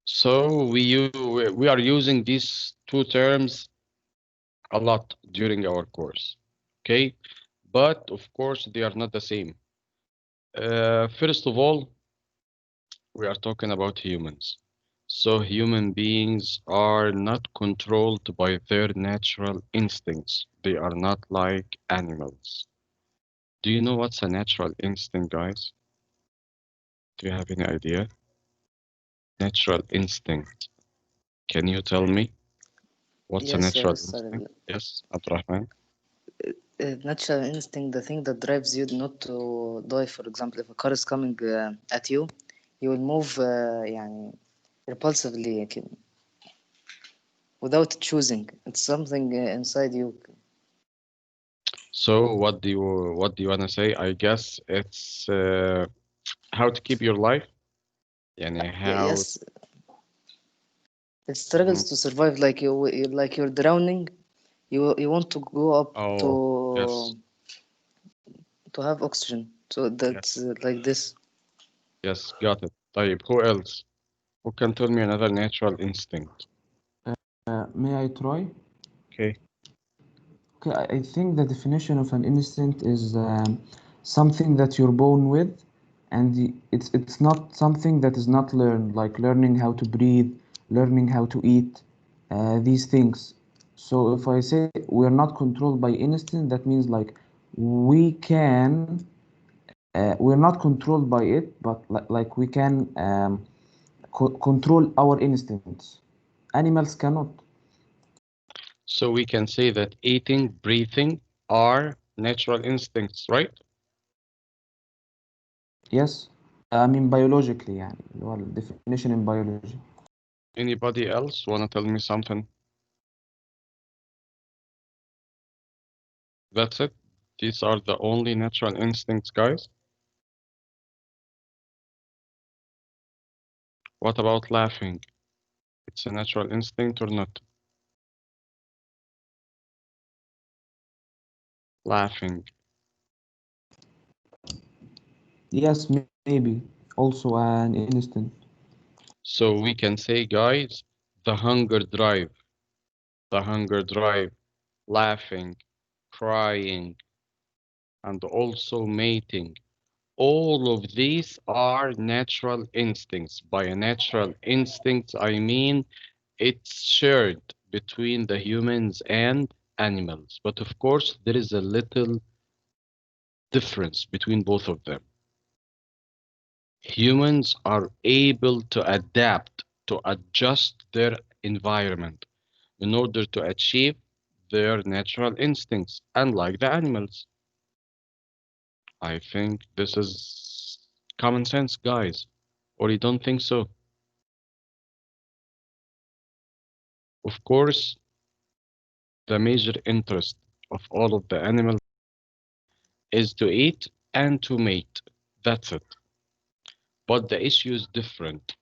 So we are using these two terms a lot during our course. Okay, but of course they are not the same. First of all, we are talking about humans. So human beings are not controlled by their natural instincts. They are not like animals. Do you know what's a natural instinct, guys? Do you have any idea? Natural instinct. Can you tell me what's a Yes, natural yes, instinct? Yes, Abdurrahman. natural instinct, the thing that drives you not to die. For example, if a car is coming at you, you will move يعني repulsively without choosing. It's something inside you. So what do you wanna say? I guess it's how to keep your life. Yani how. Yes, it Mhm. struggles to survive. Like like you're drowning. You want to go up Oh, yes, to have oxygen. So that's yes, like this. yes, got it. طيب, who else? Who can tell me another natural instinct? May I try? Okay. Okay, I think the definition of an instinct is something that you're born with, and it's not something that is not learned, like learning how to breathe, learning how to eat, these things. So if I say we're not controlled by instinct, that means like we can, we're not controlled by it, but like we can control our instincts. Animals cannot. So we can say that eating, breathing are natural instincts, right? Yes. I mean biologically يعني اللي هو ال definition in biology. Anybody else wanna tell me something? That's it. These are the only natural instincts, guys. What about laughing? It's a natural instinct or not? Laughing. Yes, maybe. Also an instinct. So we can say, guys, the hunger drive, the hunger drive, laughing, crying, and also mating. All of these are natural instincts. By a natural instinct, I mean it's shared between the humans and animals. But of course, there is a little difference between both of them. Humans are able to adapt, to adjust their environment in order to achieve their natural instincts, unlike the animals. I think this is common sense, guys. Or you don't think so? Of course, the major interest of all of the animals is to eat and to mate. That's it. But the issue is different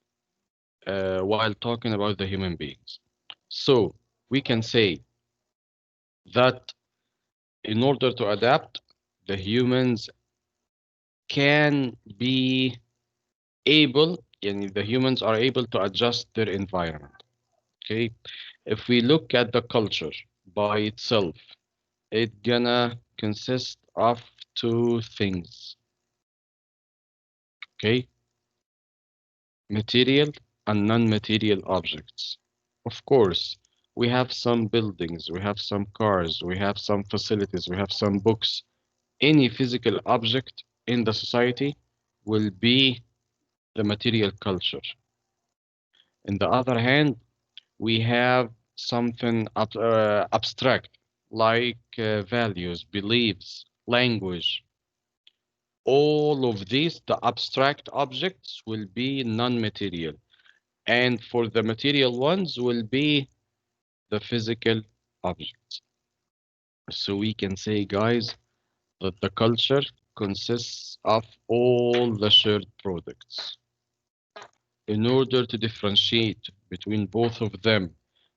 while talking about the human beings. So we can say that in order to adapt, the humans can be able, and the humans are able to adjust their environment. Okay, if we look at the culture by itself, it gonna consist of two things. Okay, material and non-material objects. Of course, we have some buildings, we have some cars, we have some facilities, we have some books. Any physical object in the society will be the material culture. On the other hand, we have something abstract like values, beliefs, language. All of these, the abstract objects, will be non-material. And for the material ones will be the physical objects. So we can say, guys, that the culture consists of all the shared products. In order to differentiate between both of them,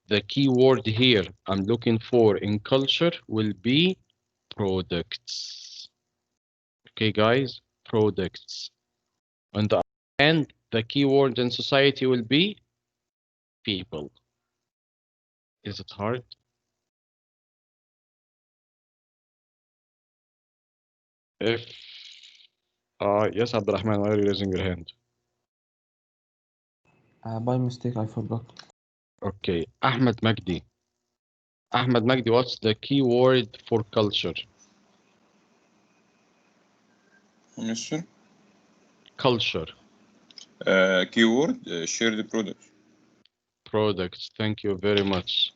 the key word here I'm looking for in culture will be products. Okay, guys, products. On the other hand, the key word in society will be people. Is it hard? If yes, Abdurrahman, why are you raising your hand? By mistake, I forgot. Okay, Ahmed Magdi. Ahmed Magdi, what's the key word for culture? Yes, sir. Culture. Keyword shared product. Products. Thank you very much.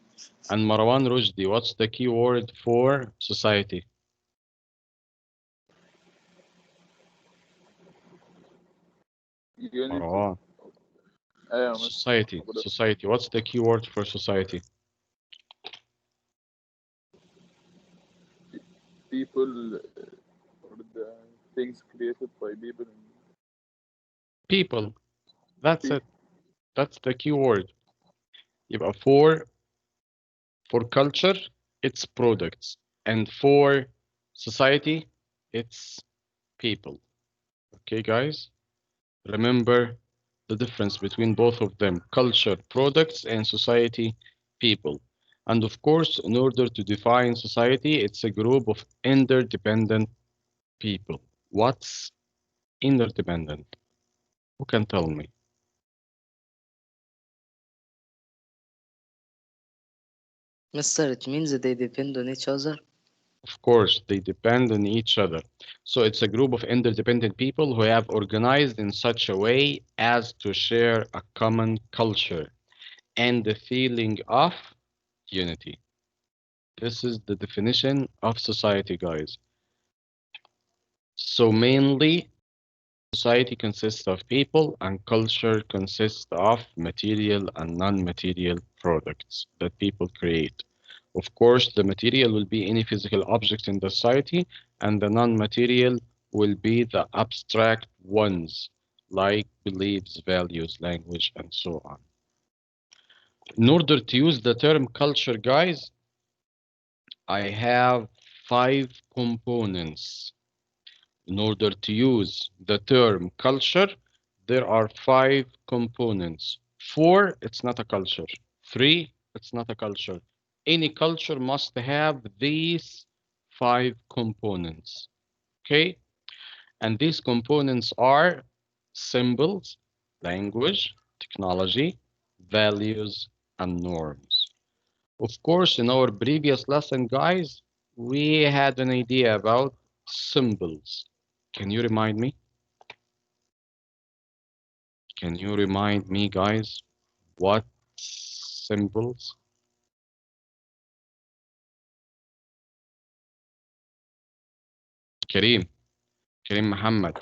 And Marwan Rushdie, what's the key word for society? Unity. Marwan. أيوة Society. Society. What's the key word for society? people or the things created by people. People. That's People. it. That's the key word. يبقى for culture, it's products. And for society, it's people. Okay, guys? Remember the difference between both of them, culture, products, and society, people. And of course, in order to define society, it's a group of interdependent people. What's interdependent? Who can tell me? Mister, it means that they depend on each other. Of course, they depend on each other. So it's a group of interdependent people who have organized in such a way as to share a common culture and the feeling of unity. This is the definition of society, guys. So mainly, society consists of people and culture consists of material and non-material products that people create. Of course, the material will be any physical object in the society, and the non-material will be the abstract ones, like beliefs, values, language, and so on. In order to use the term culture, guys, I have 5 components. In order to use the term culture, there are 5 components. 4, it's not a culture. 3, it's not a culture. Any culture must have these 5 components. Okay? And these components are symbols, language, technology, values, and norms. Of course, in our previous lesson, guys, we had an idea about symbols. Can you remind me? Can you remind me, guys, what symbols? Kareem Muhammad.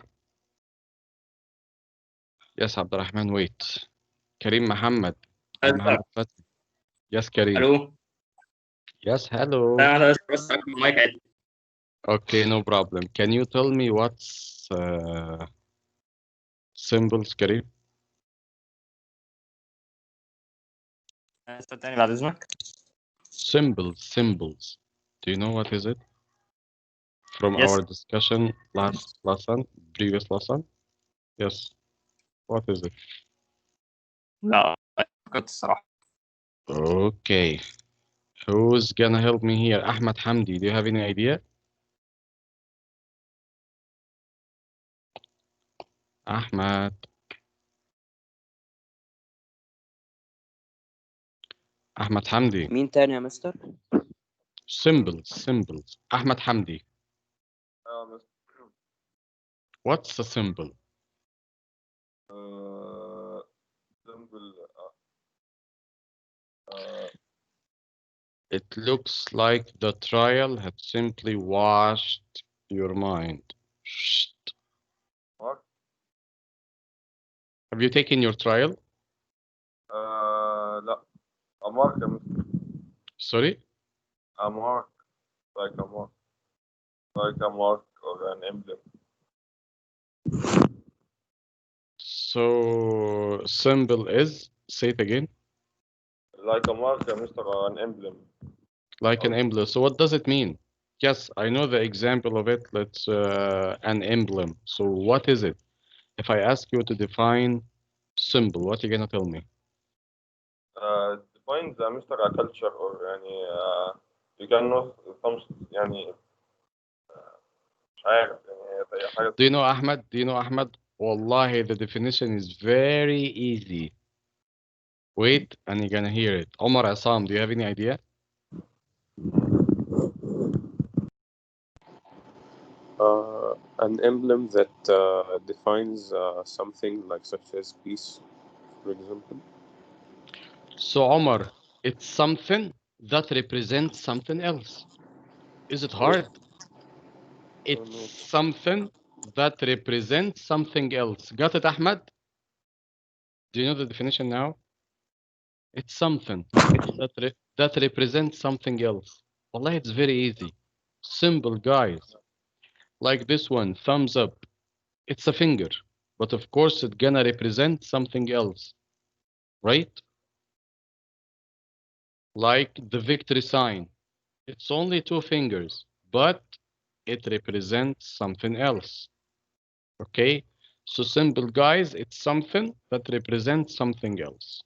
Yes, Abdurrahman, wait. Kareem Muhammad. Muhammad Fatih. Yes, Kareem. Hello. Yes, hello. بس المايك عادي. Okay, no problem. Can you tell me what's symbols, Kareem? تاني بعد إذنك. Symbols. Do you know what is it? From Yes. our discussion last lesson, previous lesson? Yes. What is it? لا فكرت الصراحة. Okay. Who's gonna help me here? Ahmad Hamdi, do you have any idea? Ahmad. Ahmad Hamdi. مين تاني يا مستر؟ Symbols. Ahmad Hamdi. Mr. What's a symbol? Symbol. It looks like the trial had simply washed your mind. Shh. What? Have you taken your trial? لا. A mark, Mr. Sorry? A mark. Like a mark. Like a mark or an emblem. So symbol is, say it again. Like a mark, Mr. Or an emblem. Like an emblem. So what does it mean? Yes, I know the example of it. Let's an emblem. So what is it? If I ask you to define symbol, what are you gonna tell me? defines Mr. a culture or يعني you can know some يعني مش عارف يعني زي حاجة. Do you know Ahmed? Do you know Ahmed? Wallahi, the definition is very easy. Wait, and you're gonna hear it. Omar Assam, do you have any idea? An emblem that defines something like such as peace, for example. So Omar, it's something that represents something else. Is it hard? It's something that represents something else. Got it, Ahmed? Do you know the definition now? It's something that represents something else. Wallahi, it's very easy. Simple, guys. Like this one, thumbs up. It's a finger, but of course it's gonna represent something else, right? Like the victory sign. It's only two fingers, but it represents something else. Okay? So simple, guys, it's something that represents something else.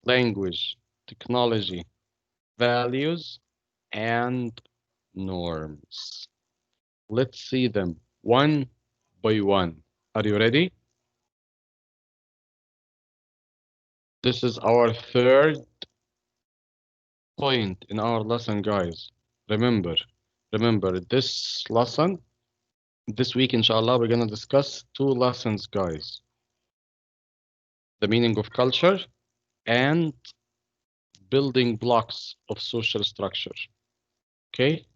Language, technology, values, and norms. Let's see them one by one. Are you ready? This is our third point in our lesson, guys. Remember, this lesson, this week, inshallah, we're going to discuss two lessons, guys. The meaning of culture and building blocks of social structure. Okay?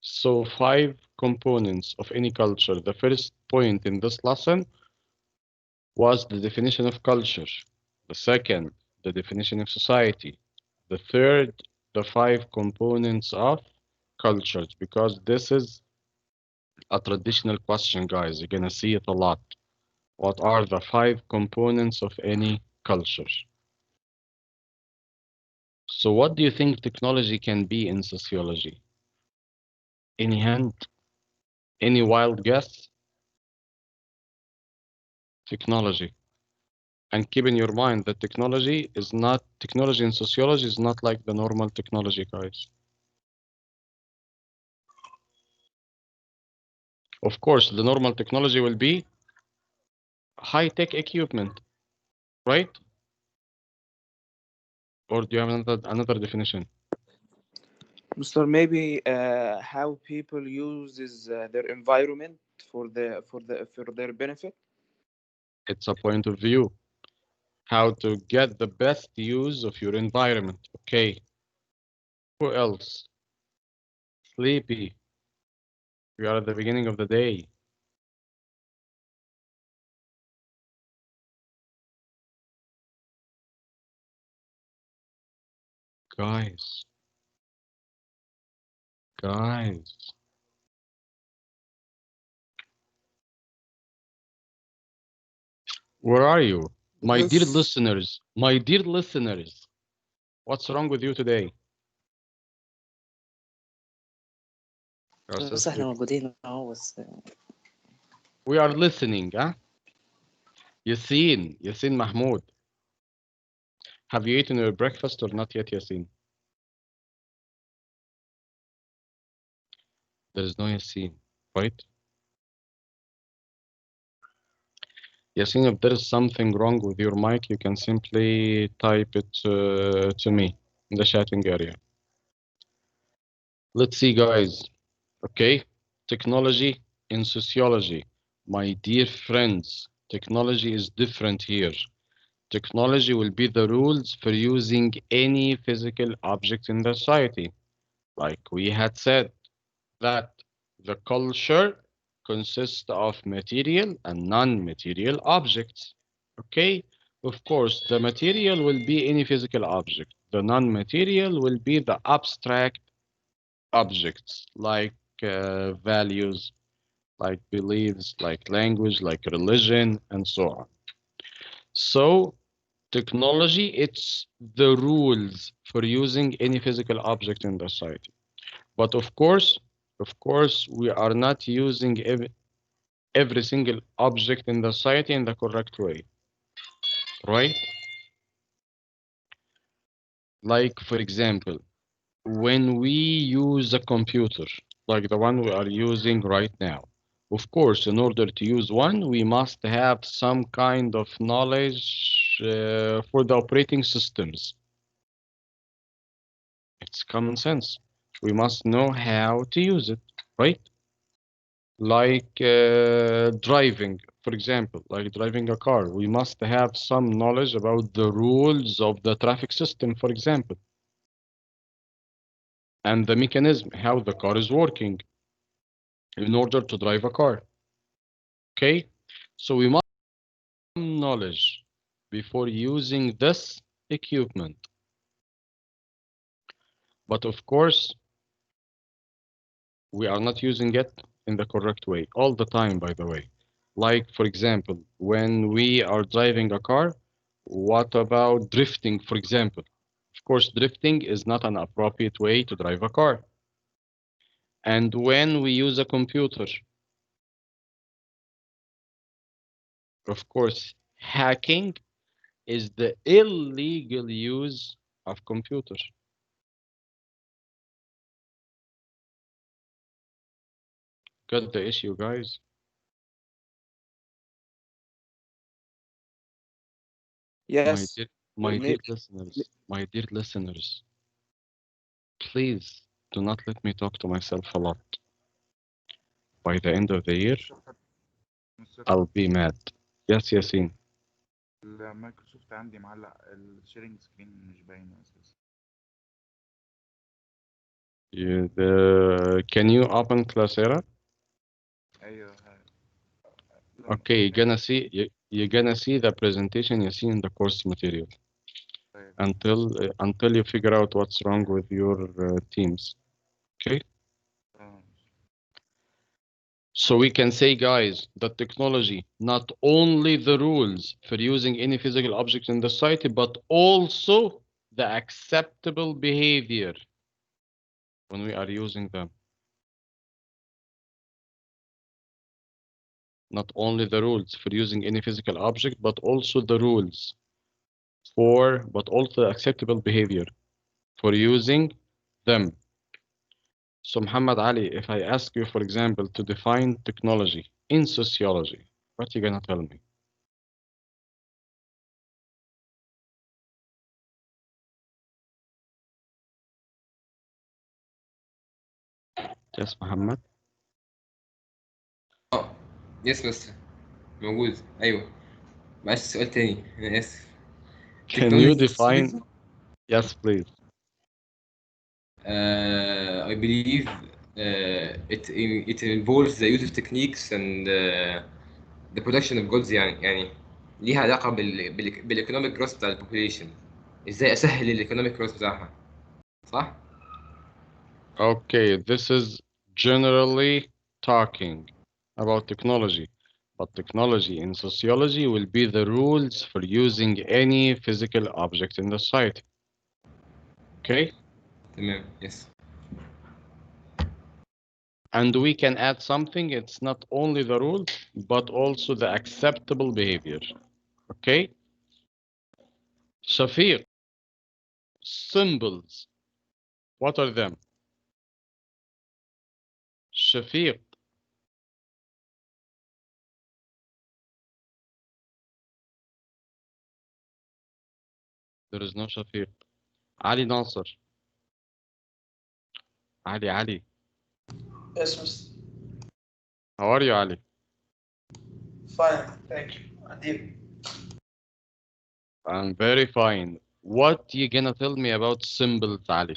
So 5 components of any culture. The first point in this lesson was the definition of culture. The second, the definition of society. The third, the 5 components of cultures, because this is a traditional question, guys. You're gonna see it a lot. What are the 5 components of any culture? So what do you think technology can be in sociology? Any hand? Any wild guess? Technology. And keep in your mind that technology in sociology is not like the normal technology, guys. Of course, the normal technology will be high-tech equipment, right? Or do you have another definition? Mr. Maybe how people uses their environment for their benefit. It's a point of view. How to get the best use of your environment. Okay. Who else? Sleepy. We are at the beginning of the day. Guys. Where are you? My dear listeners, what's wrong with you today? بس احنا موجودين اهو بس. We are listening, huh? Yassine Mahmoud. Have you eaten your breakfast or not yet, Yassine? There is no Yassine, right? Yassine, if there is something wrong with your mic, you can simply type it to me in the chatting area. Let's see, guys. Okay, technology in sociology. My dear friends, technology is different here. Technology will be the rules for using any physical object in the society. Like we had said, that the culture consists of material and non-material objects. Okay, of course, the material will be any physical object. The non-material will be the abstract objects like values, like beliefs, like language, like religion, and so on. So technology, it's the rules for using any physical object in the society. But of course, we are not using every single object in the society in the correct way, right? Like, for example, when we use a computer, like the one we are using right now, of course, in order to use one, we must have some kind of knowledge for the operating systems. It's common sense. We must know how to use it, right? Like driving, for example, like driving a car, we must have some knowledge about the rules of the traffic system, for example, and the mechanism, how the car is working in order to drive a car. Okay, so we must have some knowledge before using this equipment. But of course, we are not using it in the correct way all the time, by the way. Like, for example, when we are driving a car, what about drifting, for example? Of course, drifting is not an appropriate way to drive a car. And when we use a computer, of course, hacking is the illegal use of computers. Got the issue, guys? Yes. My dear Maybe. listeners, please do not let me talk to myself a lot. By the end of the year, مستر I'll be mad. Yes, Yasin. المايكروسوفت عندي معلق الشيرنج سكرين مش باين اساسا. Can you open Classera? ايوه Okay, you're gonna see the presentation you see in the course material طيب until you figure out what's wrong with your teams. Okay. تمام. So we can say, guys, that technology, not only the rules for using any physical object in the society, but also the acceptable behavior when we are using them. Not only the rules for using any physical object, but also the rules but also acceptable behavior for using them. So Muhammad Ali, if I ask you, for example, to define technology in sociology, what are you gonna tell me? Yes, Muhammad. يس مستر موجود ايوه معلش سؤال تاني انا اسف Can you technology define? Yes, please. I believe it involves the use of techniques and the production of goods يعني ليها علاقة بالايكونوميك جروث بتاع البوبوليشن ازاي اسهل الايكونوميك جروث بتاعها صح؟ Okay, this is generally talking about technology, but technology in sociology will be the rules for using any physical object in the society. Okay? تمام yes. And we can add something, it's not only the rule, but also the acceptable behavior. Okay? Shafiq, symbols, what are them? Shafiq. There is no Shafiq. Ali Nasser. Ali. Yes, Mr. How are you, Ali? Fine, thank you. And you? I'm very fine. What you gonna tell me about symbols, Ali?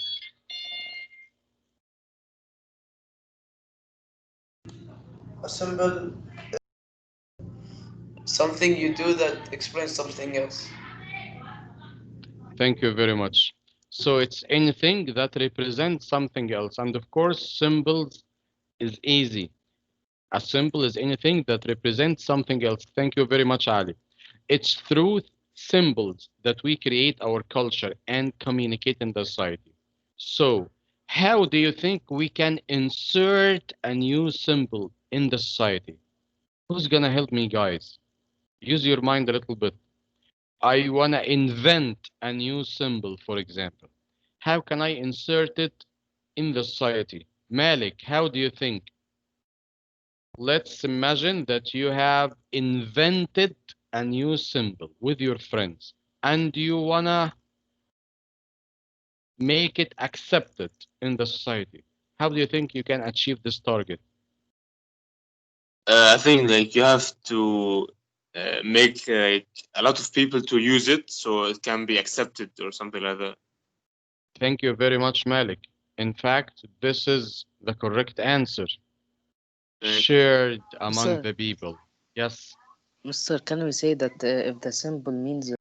A symbol, something you do that explains something else. Thank you very much. So it's anything that represents something else. And of course, symbols is easy. A symbol is anything that represents something else. Thank you very much, Ali. It's through symbols that we create our culture and communicate in the society. So how do you think we can insert a new symbol in the society? Who's gonna help me, guys? Use your mind a little bit. I wanna invent a new symbol, for example. How can I insert it in the society? Malik, how do you think? Let's imagine that you have invented a new symbol with your friends and you wanna make it accepted in the society. How do you think you can achieve this target? I think like you have to make like a lot of people to use it so it can be accepted or something like that. Thank you very much, Malik. In fact, this is the correct answer. Shared among Sir, the people. Yes. Mr. Can we say that if the symbol means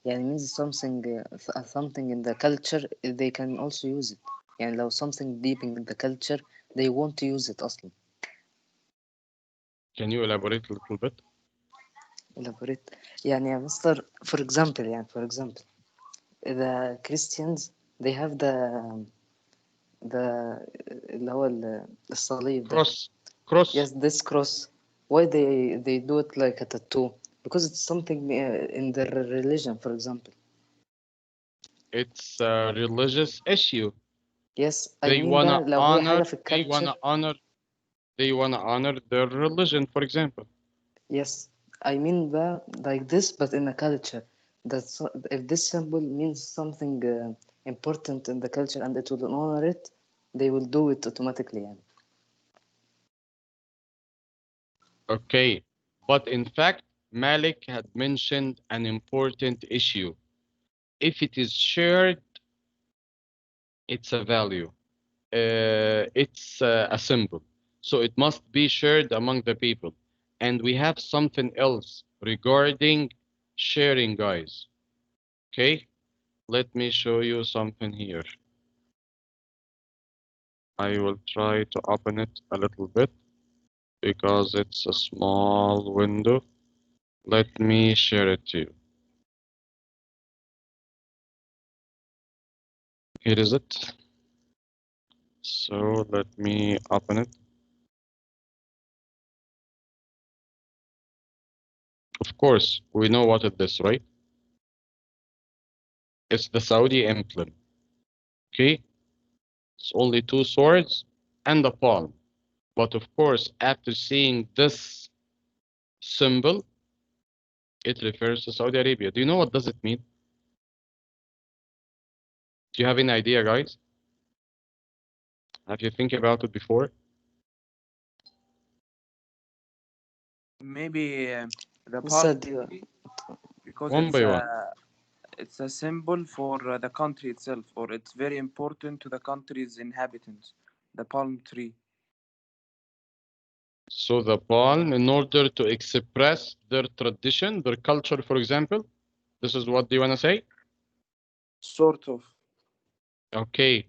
means something in the culture, they can also use it. يعني لو something deep in the culture, they want to use it أصلا. Can you elaborate a little bit? Elaborate. يعني يا Mr. For example, the Christians they have the اللي هو الصليب ده. Cross. Yes, this cross. Why they do it like a tattoo? Because it's something in their religion, for example. It's a religious issue. Yes, they I mean wanna لو هي حاجة في الculture. They wanna honor their religion, for example. Yes, I mean that like this, but in a culture. That's if this symbol means something important in the culture and it will honor it, they will do it automatically. يعني. Okay, but in fact, Malik had mentioned an important issue. If it is shared, it's a value. It's a symbol. So it must be shared among the people. And we have something else regarding sharing, guys. Okay, let me show you something here. I will try to open it a little bit because it's a small window. Let me share it to you. Here is it. So let me open it. Of course, we know what is this, right? It's the Saudi emblem. Okay, it's only two swords and a palm. But of course, after seeing this symbol, it refers to Saudi Arabia. Do you know what does it mean? Do you have any idea, guys? Have you think about it before? Maybe the Said palm you. because One by one. it's a symbol for the country itself, or it's very important to the country's inhabitants. The palm tree. So the palm, in order to express their tradition, their culture, for example, this is what you want to say? Sort of. Okay.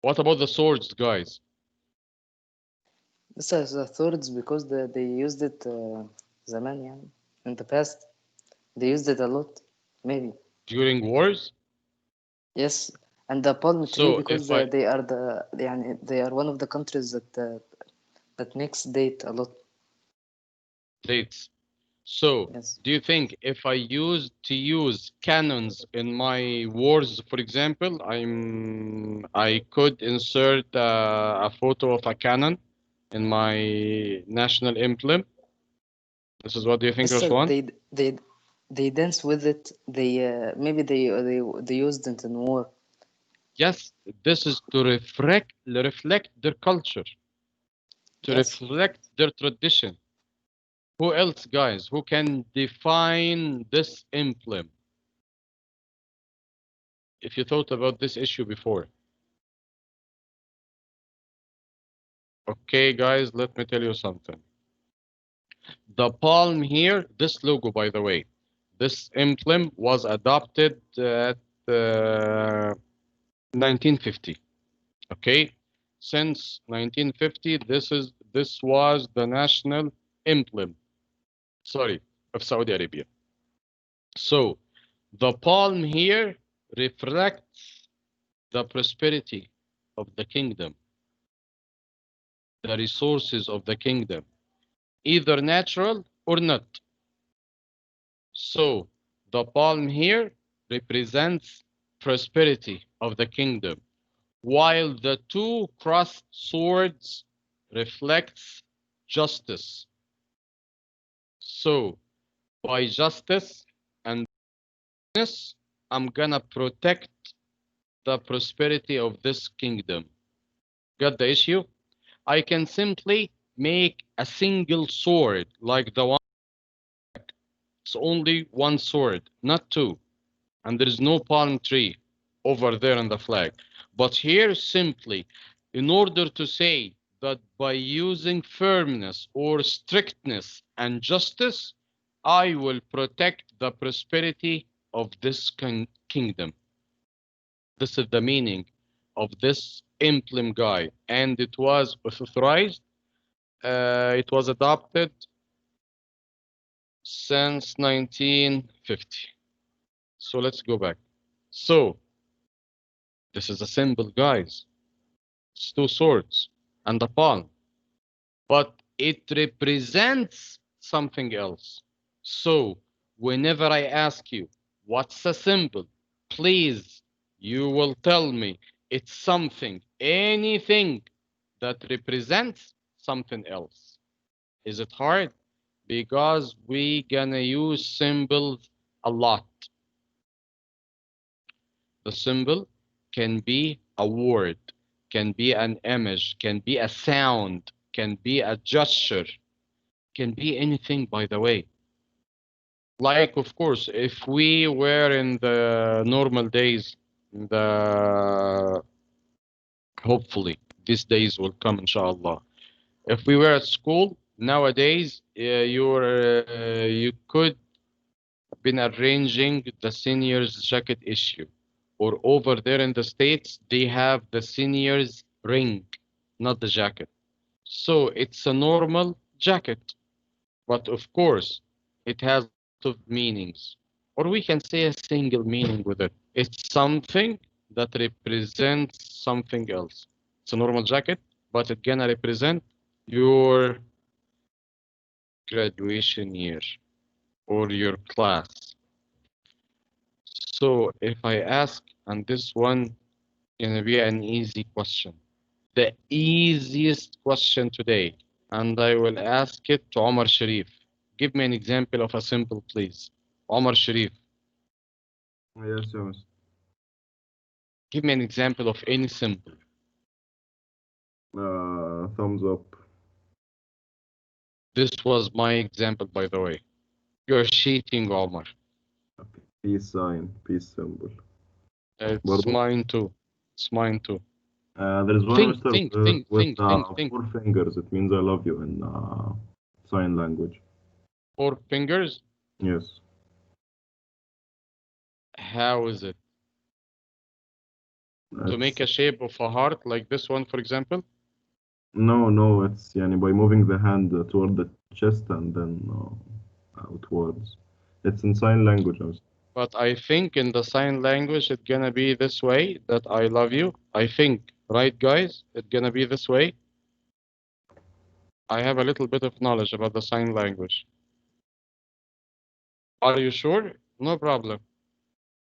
What about the swords, guys? This is the swords because they used it زمان يعني in the past. They used it a lot, maybe. During wars? Yes, and the palm tree So because they are they are one of the countries that makes date a lot. Dates. So, yes. Do you think if I use cannons in my wars, for example, I could insert a photo of a cannon in my national emblem? This is what do you think, Yes, Rashwan? they dance with it. They maybe they used it in war. Yes, this is to reflect their culture, to reflect their tradition. Who else, guys? Who can define this emblem? If you thought about this issue before. Okay, guys, let me tell you something. The palm here, this logo, by the way, this emblem was adopted at 1950. Okay, since 1950, this was the national emblem. Sorry, of Saudi Arabia. So the palm here reflects the prosperity of the kingdom, the resources of the kingdom, either natural or not. So the palm here represents prosperity of the kingdom, while the two crossed swords reflects justice. So by justice and goodness, I'm gonna protect the prosperity of this kingdom. Got the issue? I can simply make a single sword like the one. It's only one sword, not two. And there is no palm tree over there on the flag. But here simply, in order to say that by using firmness or strictness and justice, I will protect the prosperity of this kingdom. This is the meaning of this emblem guide, and it was authorized. It was adopted since 1950. So let's go back. So this is a symbol, guys. It's two swords and a palm, but it represents something else. So whenever I ask you, what's a symbol? Please, you will tell me it's something, anything that represents something else. Is it hard? Because we gonna use symbols a lot. The symbol can be a word, can be an image, can be a sound, can be a gesture, can be anything, by the way. Like, of course, if we were in the normal days, hopefully these days will come, inshallah. If we were at school nowadays, you could have been arranging the seniors jacket issue, or over there in the States, they have the seniors ring, not the jacket. So it's a normal jacket, but of course, it has a lot of meanings, or we can say a single meaning with it. It's something that represents something else. It's a normal jacket, but it's gonna represent your graduation year or your class. So if I ask, and this one gonna be an easy question, the easiest question today, and I will ask it to Omar Sharif. Give me an example of a symbol, please. Omar Sharif, Yes, yes. give me an example of any symbol. Thumbs up. This was my example, by the way. You're cheating, Omar. Peace sign, peace symbol. It's برضو mine too. It's mine too. there's one Think, Mr. think, with think, think, think, think. 4 fingers. It means I love you in sign language. 4 fingers? Yes. How is it? To make a shape of a heart like this one, for example? No, it's يعني by moving the hand toward the chest and then outwards. It's in sign language. But I think in the sign language, it's gonna be this way, that I love you. I think, right, guys? It's gonna be this way. I have a little bit of knowledge about the sign language. Are you sure? No problem.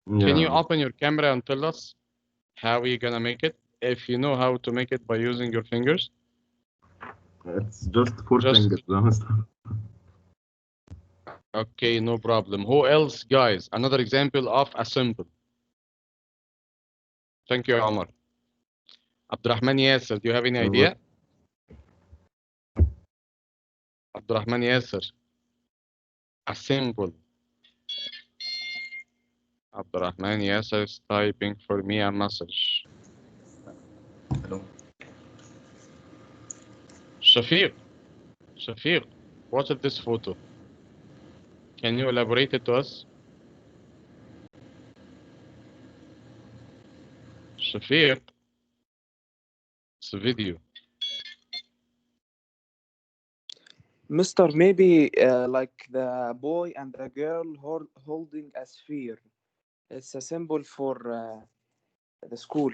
Can you Yeah. open your camera and tell us how you're gonna make it? If you know how to make it by using your fingers? It's just 4 fingers. Okay, no problem. Who else, guys? Another example of a symbol. Thank you, Omar. Abdurrahman Yasser, do you have any idea? Abdurrahman Yasser. A symbol. Abdurrahman Yasser is typing for me a message. Hello. Shafiq, what is this photo? Can you elaborate it to us? Shafiq, it's a video. Mister, maybe like the boy and the girl holding a sphere. It's a symbol for the school.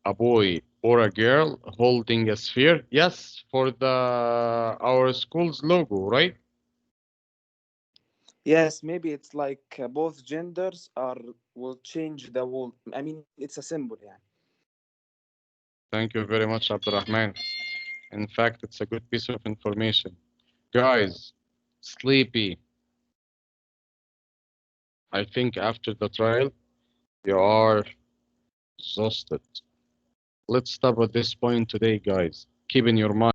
A boy or a girl holding a sphere? Yes, for our school's logo, right? Yes, maybe it's like both genders will change the world. I mean, it's a symbol, yeah. Thank you very much, Abdurrahman. In fact, it's a good piece of information. Guys, sleepy. I think after the trial, you are exhausted. Let's stop at this point today, guys. Keep in your mind.